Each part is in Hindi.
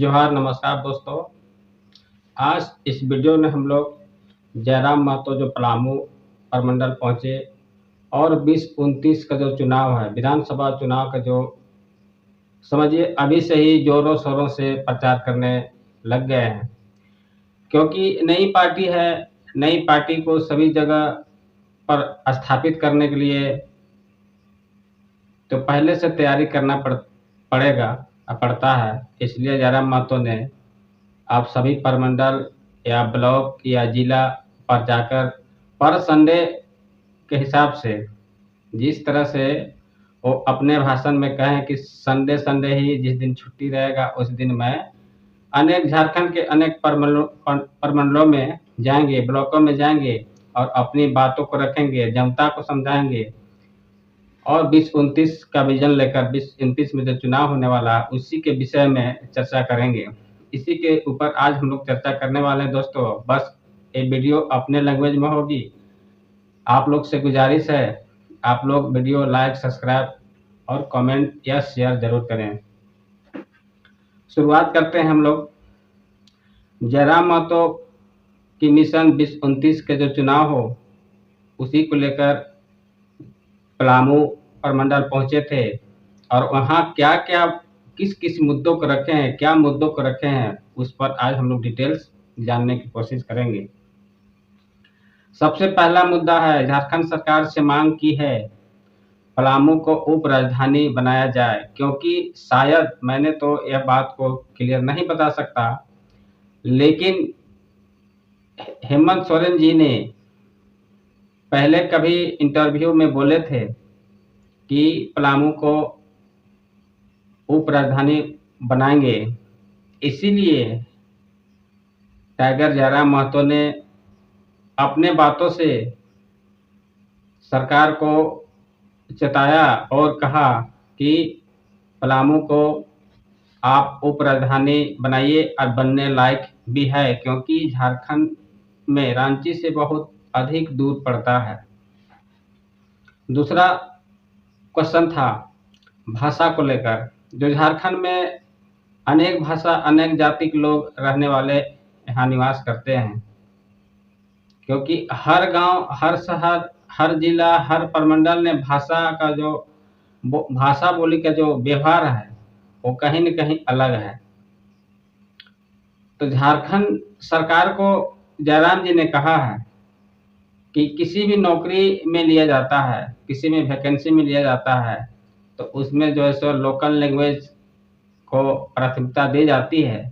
जोहार, नमस्कार दोस्तों। आज इस वीडियो में हम लोग जयराम महतो जो पलामू प्रमंडल पहुँचे और 20-29 का जो चुनाव है, विधानसभा चुनाव का जो समझिए अभी से ही ज़ोरों-शोरों से प्रचार करने लग गए हैं। क्योंकि नई पार्टी है, नई पार्टी को सभी जगह पर स्थापित करने के लिए तो पहले से तैयारी करना पड़ता है। इसलिए जयराम महतो ने आप सभी प्रमंडल या ब्लॉक या जिला पर जाकर पर संडे के हिसाब से जिस तरह से वो अपने भाषण में कहें कि संडे संडे ही जिस दिन छुट्टी रहेगा उस दिन मैं अनेक झारखंड के अनेक प्रमंडलों में जाएंगे, ब्लॉकों में जाएंगे और अपनी बातों को रखेंगे, जनता को समझाएंगे और 20-29 का विजन लेकर 20-29 में जो चुनाव होने वाला उसी के विषय में चर्चा करेंगे। इसी के ऊपर आज हम लोग चर्चा करने वाले हैं दोस्तों। बस ये वीडियो अपने लैंग्वेज में होगी। आप लोग से गुजारिश है, आप लोग वीडियो लाइक, सब्सक्राइब और कमेंट या शेयर जरूर करें। शुरुआत करते हैं हम लोग। जयराम महतो की मिशन 20-29 के जो चुनाव हो उसी को लेकर पलामू प्रमंडल पहुंचे थे और वहां क्या क्या किस किस मुद्दों को रखे हैं, क्या मुद्दों को रखे हैं, उस पर आज हम लोग डिटेल्स जानने की कोशिश करेंगे। सबसे पहला मुद्दा है, झारखंड सरकार से मांग की है पलामू को उप राजधानी बनाया जाए, क्योंकि शायद मैंने तो यह बात को क्लियर नहीं बता सकता, लेकिन हेमंत सोरेन जी ने पहले कभी इंटरव्यू में बोले थे कि पलामू को उप राजधानी बनाएंगे। इसीलिए टाइगर जयराम महतो ने अपने बातों से सरकार को चेताया और कहा कि पलामू को आप उप राजधानी बनाइए और बनने लायक भी है, क्योंकि झारखंड में रांची से बहुत अधिक दूर पड़ता है। दूसरा क्वेश्चन था भाषा को लेकर। जो झारखंड में अनेक भाषा, अनेक जाति के लोग रहने वाले यहाँ निवास करते हैं, क्योंकि हर गांव, हर शहर, हर जिला, हर प्रमंडल ने भाषा बोली का जो व्यवहार है वो कहीं न कहीं अलग है। तो झारखंड सरकार को जयराम जी ने कहा है कि किसी भी नौकरी में लिया जाता है, किसी में वैकेंसी में लिया जाता है, तो उसमें जो है सो लोकल लैंग्वेज को प्राथमिकता दी जाती है।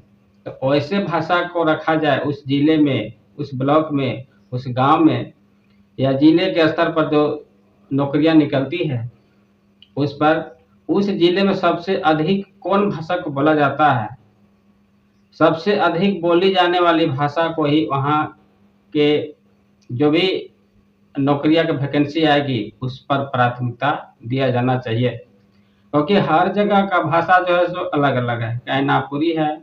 तो वैसे भाषा को रखा जाए उस जिले में, उस ब्लॉक में, उस गांव में या जिले के स्तर पर जो नौकरियां निकलती है उस पर उस जिले में सबसे अधिक कौन भाषा को बोला जाता है, सबसे अधिक बोली जाने वाली भाषा को ही वहाँ के जो भी नौकरियां की वैकेंसी आएगी उस पर प्राथमिकता दिया जाना चाहिए, क्योंकि हर जगह का भाषा जो है सो अलग अलग है। कहीं नागपुरी है,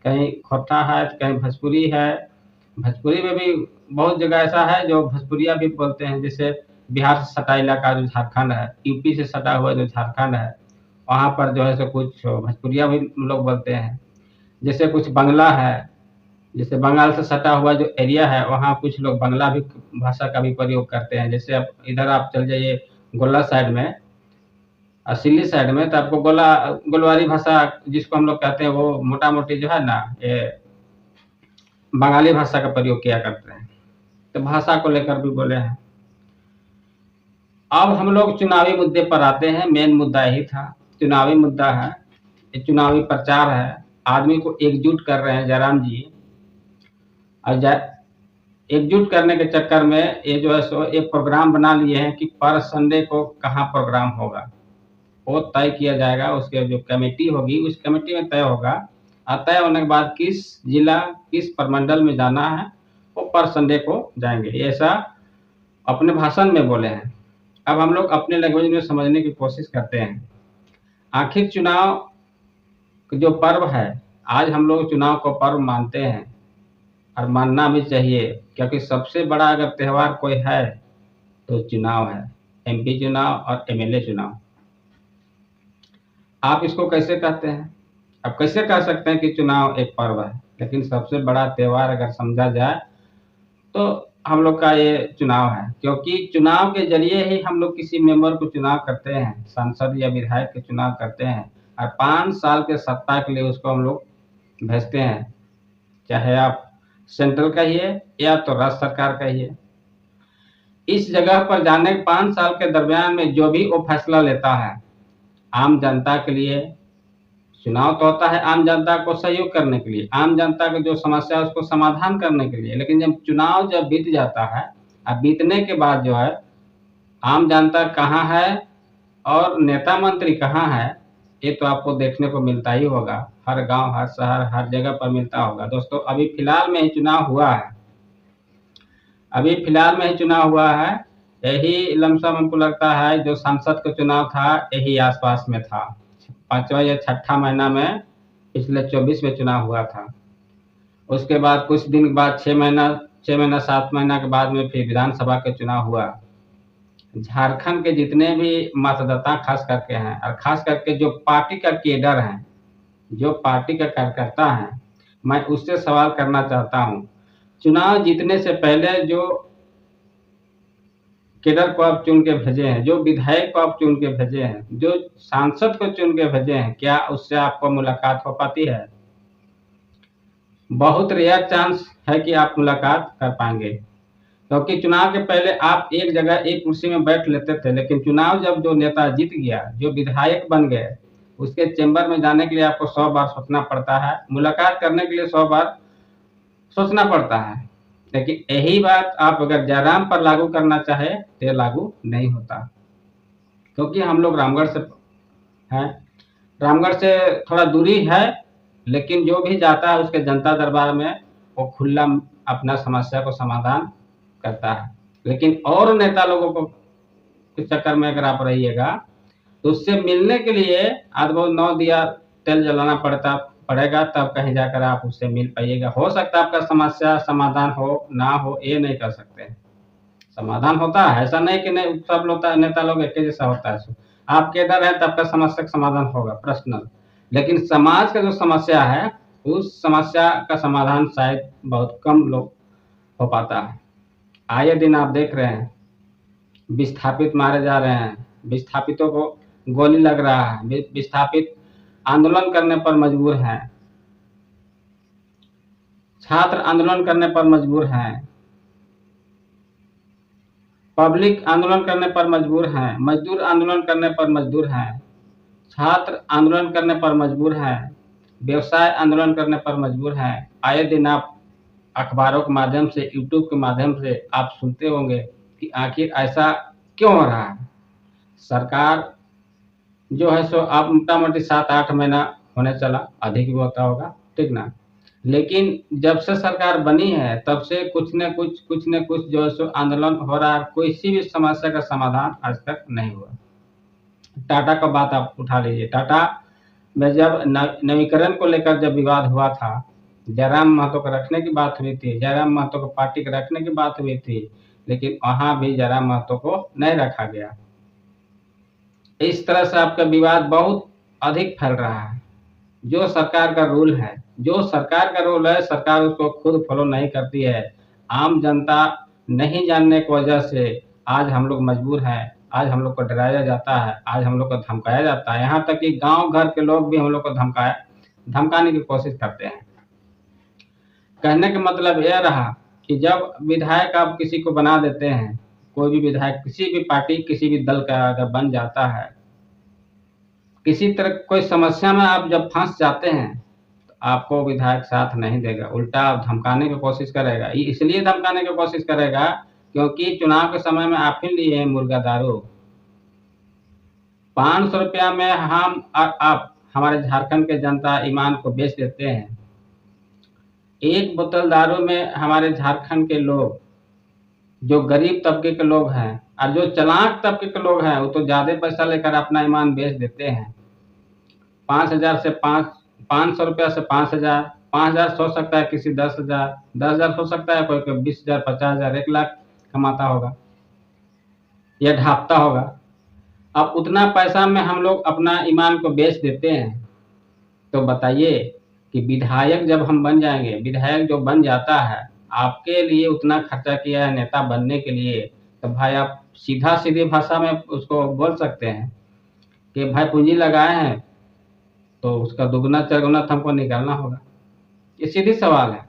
कहीं खोटा है, कहीं भोजपुरी है। भोजपुरी में भी बहुत जगह ऐसा है जो भोजपुरिया भी बोलते हैं। जैसे बिहार से सटा इलाका जो झारखंड है, यूपी से सटा हुआ जो झारखंड है, वहाँ पर जो है सो कुछ भोजपुरिया भी लोग बोलते हैं। जैसे कुछ बंगला है, जैसे बंगाल से सटा हुआ जो एरिया है वहाँ कुछ लोग बंगला भी भाषा का भी प्रयोग करते हैं। जैसे अब इधर आप चल जाइए गोला साइड में, सिल्ली साइड में, तो आपको गोलवारी भाषा जिसको हम लोग कहते हैं वो मोटा मोटी जो है ना, ये बंगाली भाषा का प्रयोग किया करते हैं। तो भाषा को लेकर भी बोले हैं। अब हम लोग चुनावी मुद्दे पर आते हैं। मेन मुद्दा यही था, चुनावी मुद्दा है, ये चुनावी प्रचार है। आदमी को एकजुट कर रहे हैं जयराम जी, और एकजुट करने के चक्कर में ये जो है सो एक प्रोग्राम बना लिए हैं कि पर संडे को कहाँ प्रोग्राम होगा वो तय किया जाएगा। उसके जो कमेटी होगी उस कमेटी में तय होगा, और तय होने के बाद किस जिला, किस प्रमंडल में जाना है वो पर संडे को जाएंगे। ऐसा अपने भाषण में बोले हैं। अब हम लोग अपने लैंग्वेज में समझने की कोशिश करते हैं। आखिर चुनाव जो पर्व है, आज हम लोग चुनाव को पर्व मानते हैं और मानना भी चाहिए, क्योंकि सबसे बड़ा अगर त्यौहार कोई है तो चुनाव है, एमपी चुनाव और एमएलए चुनाव। आप इसको कैसे कहते हैं? अब कैसे कह सकते हैं कि चुनाव एक पर्व है, लेकिन सबसे बड़ा त्योहार अगर समझा जाए तो हम लोग का ये चुनाव है, क्योंकि चुनाव के जरिए ही हम लोग किसी मेंबर को चुनाव करते हैं, सांसद या विधायक के चुनाव करते हैं, और 5 साल के सत्ता के लिए उसको हम लोग भेजते हैं, चाहे आप सेंट्रल कहिए या तो राज्य सरकार कहिए। इस जगह पर जाने के 5 साल के दरमियान में जो भी वो फैसला लेता है आम जनता के लिए, चुनाव तो होता है आम जनता को सहयोग करने के लिए, आम जनता की जो समस्या है उसको समाधान करने के लिए, लेकिन जब चुनाव जब बीत जाता है, अब बीतने के बाद जो है आम जनता कहाँ है और नेता मंत्री कहाँ है, ये तो आपको देखने को मिलता ही होगा, हर गांव हर शहर हर जगह पर मिलता होगा। दोस्तों अभी फिलहाल में ही चुनाव हुआ है, अभी फिलहाल में ही चुनाव हुआ है, यही लमसम हमको लगता है जो सांसद का चुनाव था यही आसपास में था, 5वां या 6ठा महीना में पिछले 24 में चुनाव हुआ था। उसके बाद कुछ दिन के बाद 6 महीना 7 महीना के बाद में फिर विधानसभा का चुनाव हुआ। झारखंड के जितने भी मतदाता खास करके हैं, और खास करके जो पार्टी का केडर है, जो पार्टी का कार्यकर्ता है, मैं उससे सवाल करना चाहता हूँ, चुनाव जीतने से पहले जो केडर को आप चुन के भेजे हैं, जो विधायक को आप चुन के भेजे हैं, जो सांसद को चुन के भेजे हैं, क्या उससे आपको मुलाकात हो पाती है? बहुत रेयर चांस है कि आप मुलाकात कर पाएंगे, क्योंकि चुनाव के पहले आप एक जगह एक कुर्सी में बैठ लेते थे, लेकिन चुनाव जब जो नेता जीत गया, जो विधायक बन गए, उसके चैम्बर में जाने के लिए आपको 100 बार सोचना पड़ता है, मुलाकात करने के लिए 100 बार सोचना पड़ता है। लेकिन यही बात आप अगर जयराम पर लागू करना चाहे तो लागू नहीं होता, क्योंकि हम लोग रामगढ़ से हैं, रामगढ़ से थोड़ा दूरी है, लेकिन जो भी जाता है उसके जनता दरबार में वो खुला अपना समस्या को समाधान करता है। लेकिन और नेता लोगों को इस चक्कर में अगर आप रहिएगा तो उससे मिलने के लिए आज बहुत 9 दिया तेल जलाना पड़ेगा, तब कहीं जाकर आप उससे मिल पाइएगा। हो सकता है आपका समस्या समाधान हो ना हो, ये नहीं कर सकते, समाधान होता है, ऐसा नहीं कि नहीं सब लोग नेता लोग एक जैसा होता है। आप केडर है तब का समस्या का समाधान होगा पर्सनल, लेकिन समाज का जो समस्या है उस समस्या का समाधान शायद बहुत कम लोग हो पाता है। आए दिन आप देख रहे हैं विस्थापित मारे जा रहे हैं, विस्थापितों को गोली लग रहा है, विस्थापित आंदोलन करने पर मजबूर हैं, छात्र आंदोलन करने पर मजबूर हैं, पब्लिक आंदोलन करने पर मजबूर हैं, मजदूर आंदोलन करने पर मजबूर हैं, छात्र आंदोलन करने पर मजबूर हैं, व्यवसाय आंदोलन करने पर मजबूर हैं। आए दिन आप अखबारों के माध्यम से, यूट्यूब के माध्यम से आप सुनते होंगे कि आखिर ऐसा क्यों हो रहा है। सरकार जो है सो आप मोटा-मोटी 7-8 महीना होने चला, अधिक भी होता होगा, ठीक ना? लेकिन जब से सरकार बनी है तब से कुछ न कुछ जो है सो आंदोलन हो रहा है, किसी भी समस्या का समाधान आज तक नहीं हुआ। टाटा का बात आप उठा लीजिए, टाटा में जब नवीकरण को लेकर जब विवाद हुआ था, जयराम महतो को रखने की बात हुई थी, जयराम महतो को पार्टी को रखने की बात हुई थी, लेकिन वहाँ भी जयराम महतो को नहीं रखा गया। इस तरह से आपका विवाद बहुत अधिक फैल रहा है। जो सरकार का रूल है, जो सरकार का रूल है, सरकार उसको खुद फॉलो नहीं करती है। आम जनता नहीं जानने की वजह से आज हम लोग मजबूर हैं, आज हम लोग को डराया जाता है, आज हम लोग को धमकाया जाता है, यहाँ तक कि गांव घर के लोग भी हम लोग को धमकाने की कोशिश करते हैं। कहने का मतलब यह रहा कि जब विधायक आप किसी को बना देते हैं, कोई भी विधायक किसी भी पार्टी किसी भी दल का अगर बन जाता है, किसी तरह कोई समस्या में आप जब फंस जाते हैं तो आपको विधायक साथ नहीं देगा, उल्टा आप धमकाने की कोशिश करेगा। इसलिए धमकाने की कोशिश करेगा क्योंकि चुनाव के समय में आप ही लिए हैं मुर्गा दारू। 500 रुपया में हम और आप हमारे झारखंड के जनता ईमान को बेच देते हैं। एक बोतल दारू में हमारे झारखंड के लोग, जो गरीब तबके के लोग हैं और जो चालाक तबके के लोग हैं, वो तो ज्यादा पैसा लेकर अपना ईमान बेच देते हैं। 5,000 से 500 रुपया से 5,000, 5,000 हो सकता है किसी 10,000, 10,000 हो सकता है कोई 20,000, 50,000, 1,00,000 कमाता होगा या ढापता होगा। अब उतना पैसा में हम लोग अपना ईमान को बेच देते हैं, तो बताइए कि विधायक जब हम बन जाएंगे, विधायक जो बन जाता है, आपके लिए उतना खर्चा किया है नेता बनने के लिए, तो भाई आप सीधा सीधी भाषा में उसको बोल सकते हैं कि भाई पूंजी लगाए हैं तो उसका दुगना चौगुना तो हमको निकालना होगा। ये सीधी सवाल है,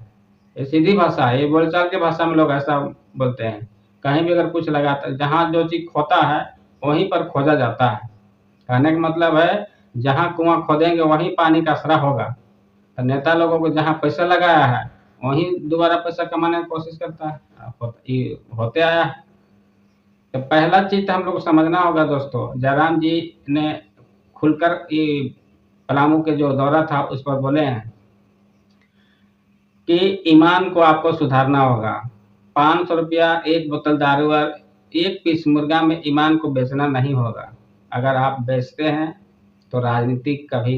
ये सीधी भाषा है, ये बोलचाल की भाषा में लोग ऐसा बोलते हैं। कहीं भी अगर कुछ लगाता, जहाँ जो चीज़ खोता है वहीं पर खोजा जाता है। कहने का मतलब है जहाँ कुआं खोदेंगे वहीं पानी का असरा होगा। तो नेता लोगों को जहाँ पैसा लगाया है वहीं दोबारा पैसा कमाने की कोशिश करता है, ये होते आया है। तो पहला चीज तो हम लोग को समझना होगा दोस्तों, जयराम जी ने खुलकर ये पलामू के जो दौरा था उस पर बोले हैं कि ईमान को आपको सुधारना होगा। 500 रुपया एक बोतल दारू और एक पीस मुर्गा में ईमान को बेचना नहीं होगा। अगर आप बेचते हैं तो राजनीति कभी,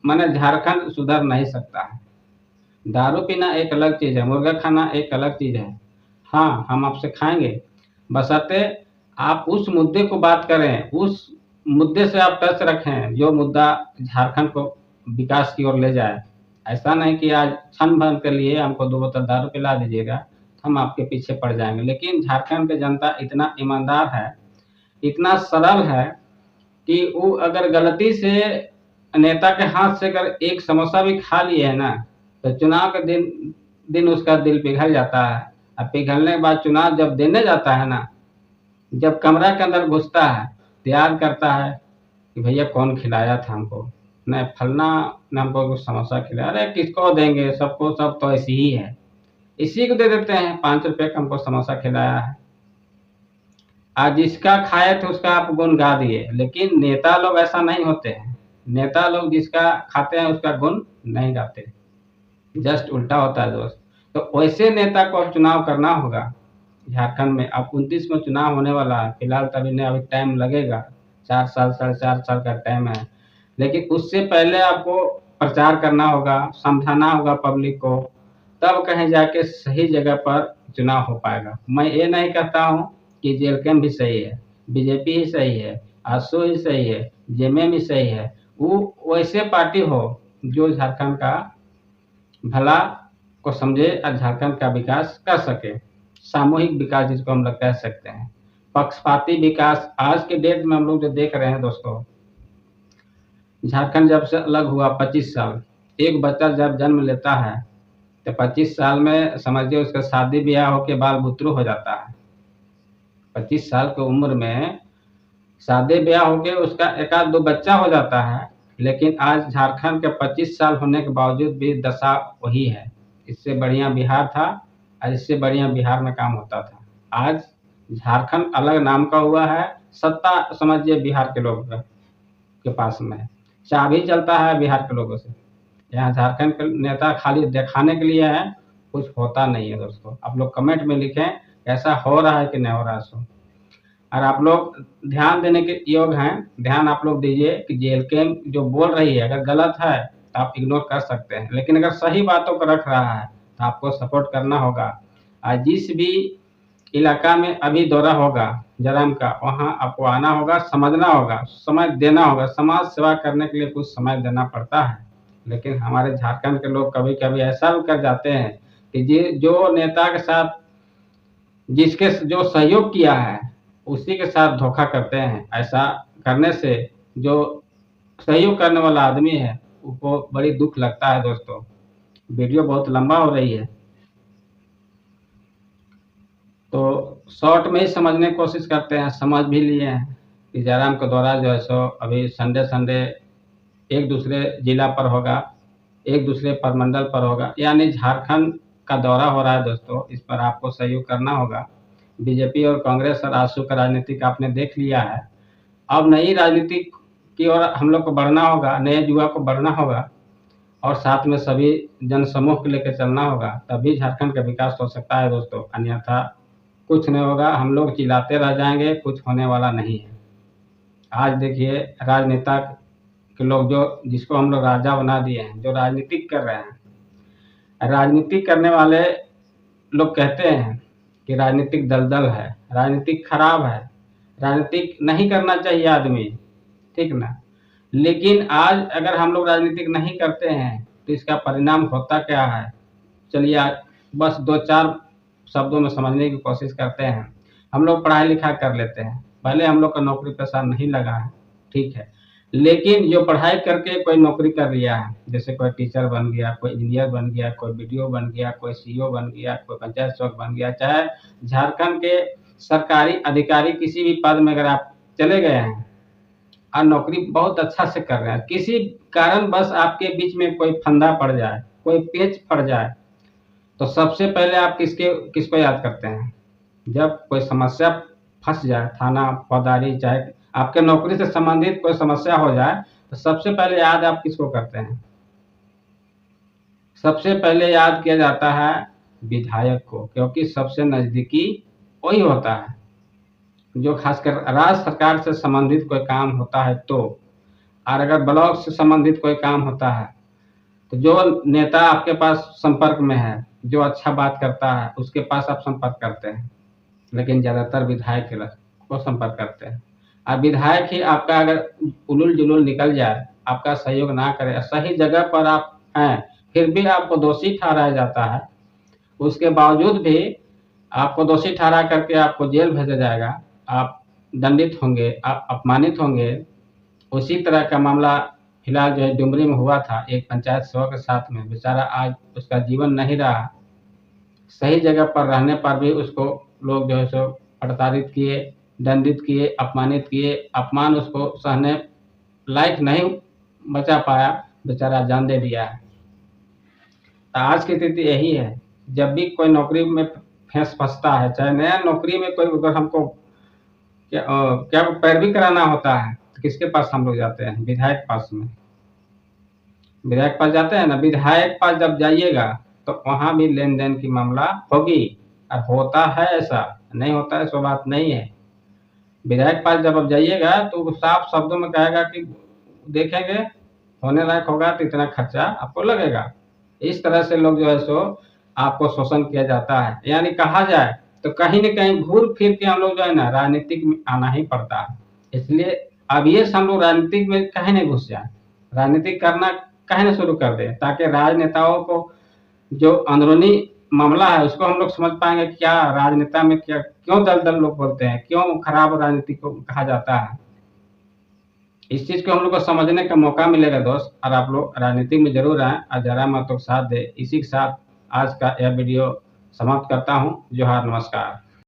माने झारखंड सुधर नहीं सकता है। दारू पीना एक अलग चीज़ है, मुर्गा खाना एक अलग चीज़ है। हाँ, हम आपसे खाएंगे, बशर्ते आप उस मुद्दे को बात करें, उस मुद्दे से आप टच रखें जो मुद्दा झारखंड को विकास की ओर ले जाए। ऐसा नहीं कि आज क्षण भर के लिए हमको 2 बोतल दारू पिला दीजिएगा, हम आपके पीछे पड़ जाएंगे। लेकिन झारखंड की जनता इतना ईमानदार है, इतना सरल है कि वो अगर गलती से नेता के हाथ से अगर एक समोसा भी खा लिए है ना, तो चुनाव के दिन दिन उसका दिल पिघल जाता है। और पिघलने के बाद चुनाव जब देने जाता है ना, जब कमरा के अंदर घुसता है तो याद करता है कि भैया कौन खिलाया था हमको, न फलना न हमको कुछ समोसा खिलाया, अरे किसको देंगे, सबको सब तो ऐसी ही है, इसी को दे देते हैं। 5 रुपये का हमको समोसा खिलाया है। आज जिसका खाए थे उसका आप गुण गा दिए, लेकिन नेता लोग ऐसा नहीं होते हैं। नेता लोग जिसका खाते हैं उसका गुण नहीं गाते, जस्ट उल्टा होता है दोस्त। तो वैसे नेता को अब चुनाव करना होगा झारखंड में। अब 29 में चुनाव होने वाला है, फिलहाल तो अभी टाइम लगेगा, 4 साल 4.5 साल का टाइम है। लेकिन उससे पहले आपको प्रचार करना होगा, समझाना होगा पब्लिक को, तब कहीं जाके सही जगह पर चुनाव हो पाएगा। मैं ये नहीं कहता हूँ कि जेएलकेएम भी सही है, बीजेपी ही सही है, आजसू ही सही है, जेएमएम ही सही है। वो वैसे पार्टी हो जो झारखंड का भला को समझे और झारखंड का विकास कर सके, सामूहिक विकास जिसको हम लोग कह सकते हैं। पक्षपाती विकास आज के डेट में हम लोग जो देख रहे हैं दोस्तों, झारखंड जब से अलग हुआ 25 साल, एक बच्चा जब जन्म लेता है तो 25 साल में समझिए उसका शादी ब्याह होके बाल बुतरू हो जाता है। 25 साल की उम्र में शादी ब्याह होके उसका एक आध दो बच्चा हो जाता है। लेकिन आज झारखंड के 25 साल होने के बावजूद भी दशा वही है। इससे बढ़िया बिहार था और इससे बढ़िया बिहार में काम होता था। आज झारखंड अलग नाम का हुआ है, सत्ता समझिए बिहार के लोग के पास में है, चाबी चलता है बिहार के लोगों से। यहाँ झारखंड के नेता खाली दिखाने के लिए है, कुछ होता नहीं है दोस्तों। आप लोग कमेंट में लिखें ऐसा हो रहा है कि नहीं हो रहा है सो। और आप लोग ध्यान देने के योग्य हैं, ध्यान आप लोग दीजिए कि जेएलकेएम जो बोल रही है अगर गलत है तो आप इग्नोर कर सकते हैं, लेकिन अगर सही बातों को रख रहा है तो आपको सपोर्ट करना होगा। आज जिस भी इलाका में अभी दौरा होगा जयराम का, वहाँ आपको आना होगा, समझना होगा, समय देना होगा। समाज सेवा करने के लिए कुछ समय देना पड़ता है, लेकिन हमारे झारखंड के लोग कभी कभी ऐसा भी कर जाते हैं कि जो नेता के साथ जिसके जो सहयोग किया है उसी के साथ धोखा करते हैं। ऐसा करने से जो सहयोग करने वाला आदमी है उसको बड़ी दुख लगता है दोस्तों। वीडियो बहुत लंबा हो रही है तो शॉर्ट में ही समझने की कोशिश करते हैं। समझ भी लिए हैं कि जयराम का दौरा जो है सो अभी संडे एक दूसरे जिला पर होगा, एक दूसरे परमंडल पर होगा, यानी झारखंड का दौरा हो रहा है दोस्तों। इस पर आपको सहयोग करना होगा। बीजेपी और कांग्रेस और आजसू का राजनीतिक आपने देख लिया है। अब नई राजनीति की ओर हम लोग को बढ़ना होगा, नए युवा को बढ़ना होगा और साथ में सभी जनसमूह को लेकर चलना होगा, तभी झारखंड का विकास हो सकता है दोस्तों। अन्यथा कुछ नहीं होगा, हम लोग चिल्लाते रह जाएंगे, कुछ होने वाला नहीं है। आज देखिए राजनेता के लोग जो जिसको हम लोग राजा बना दिए हैं, जो राजनीतिक कर रहे हैं, राजनीतिक करने वाले लोग कहते हैं कि राजनीतिक दलदल है, राजनीतिक खराब है, राजनीतिक नहीं करना चाहिए आदमी, ठीक ना। लेकिन आज अगर हम लोग राजनीतिक नहीं करते हैं तो इसका परिणाम होता क्या है, चलिए आज बस 2-4 शब्दों में समझने की कोशिश करते हैं। हम लोग पढ़ाई लिखाई कर लेते हैं, पहले हम लोग का नौकरी पेशा नहीं लगा है, ठीक है, लेकिन जो पढ़ाई करके कोई नौकरी कर लिया है, जैसे कोई टीचर बन गया, कोई इंजीनियर बन गया, कोई बीडीओ बन गया, कोई सीईओ बन गया, कोई पंचायत सेवक बन गया, चाहे झारखंड के सरकारी अधिकारी किसी भी पद में अगर आप चले गए हैं और नौकरी बहुत अच्छा से कर रहे हैं, किसी कारण बस आपके बीच में कोई फंदा पड़ जाए, कोई पेच पड़ जाए, तो सबसे पहले आप किसको याद करते हैं? जब कोई समस्या फंस जाए, थाना फौजदारी, चाहे आपके नौकरी से संबंधित कोई समस्या हो जाए, तो सबसे पहले याद आप किसको करते हैं? सबसे पहले याद किया जाता है विधायक को, क्योंकि सबसे नजदीकी वही होता है जो खासकर राज्य सरकार से संबंधित कोई काम होता है तो, और अगर ब्लॉक से संबंधित कोई काम होता है तो जो नेता आपके पास संपर्क में है, जो अच्छा बात करता है, उसके पास आप संपर्क करते हैं, लेकिन ज़्यादातर विधायक को संपर्क करते हैं। और विधायक ही आपका अगर उलूल जुलूल निकल जाए, आपका सहयोग ना करे, सही जगह पर आप हैं, फिर भी आपको दोषी ठहराया जाता है, उसके बावजूद भी आपको दोषी ठहरा करके आपको जेल भेजा जाएगा, आप दंडित होंगे, आप अपमानित होंगे। उसी तरह का मामला फिलहाल जो है डुमरी में हुआ था, एक पंचायत सेवक के साथ में, बेचारा आज उसका जीवन नहीं रहा, सही जगह पर रहने पर भी उसको लोग जो है सो प्रताड़ित किए, दंडित किए, अपमानित किए, अपमान उसको सहने लायक नहीं बचा पाया, बेचारा जान दे दिया है। तो आज की स्थिति यही है, जब भी कोई नौकरी में फंसता है, चाहे नया नौकरी में कोई अगर हमको क्या पैरवी कराना होता है, तो किसके पास हम लोग जाते हैं? विधायक पास में, विधायक पास जाते हैं ना। विधायक पास जब जाइएगा तो वहां भी लेन देन की मामला होगी, और होता है, ऐसा नहीं होता है सो बात नहीं है। विधायक पास जब आप जाइएगा तो वो साफ शब्दों में कहेगा कि देखेंगे, होने लायक होगा तो इतना खर्चा आपको लगेगा। इस तरह से लोग जो है सो आपको शोषण किया जाता है, यानी कहा जाए तो कहीं न कहीं घूर फिर के हम लोग जो है ना राजनीतिक में आना ही पड़ता है। इसलिए अब ये हम लोग राजनीतिक में कहीं नहीं घुस जाए, राजनीतिक करना कहीं ना शुरू कर दे, ताकि राजनेताओं को जो अंदरूनी मामला है उसको हम लोग समझ पाएंगे, क्या राजनेता में क्या, क्यों दल दल लोग बोलते हैं, क्यों खराब राजनीति को कहा जाता है। इस चीज को हम लोग को समझने का मौका मिलेगा दोस्त, और आप लोग राजनीति में जरूर आए और जरा मत तो साथ दे। इसी के साथ आज का यह वीडियो समाप्त करता हूँ। जोहार, नमस्कार।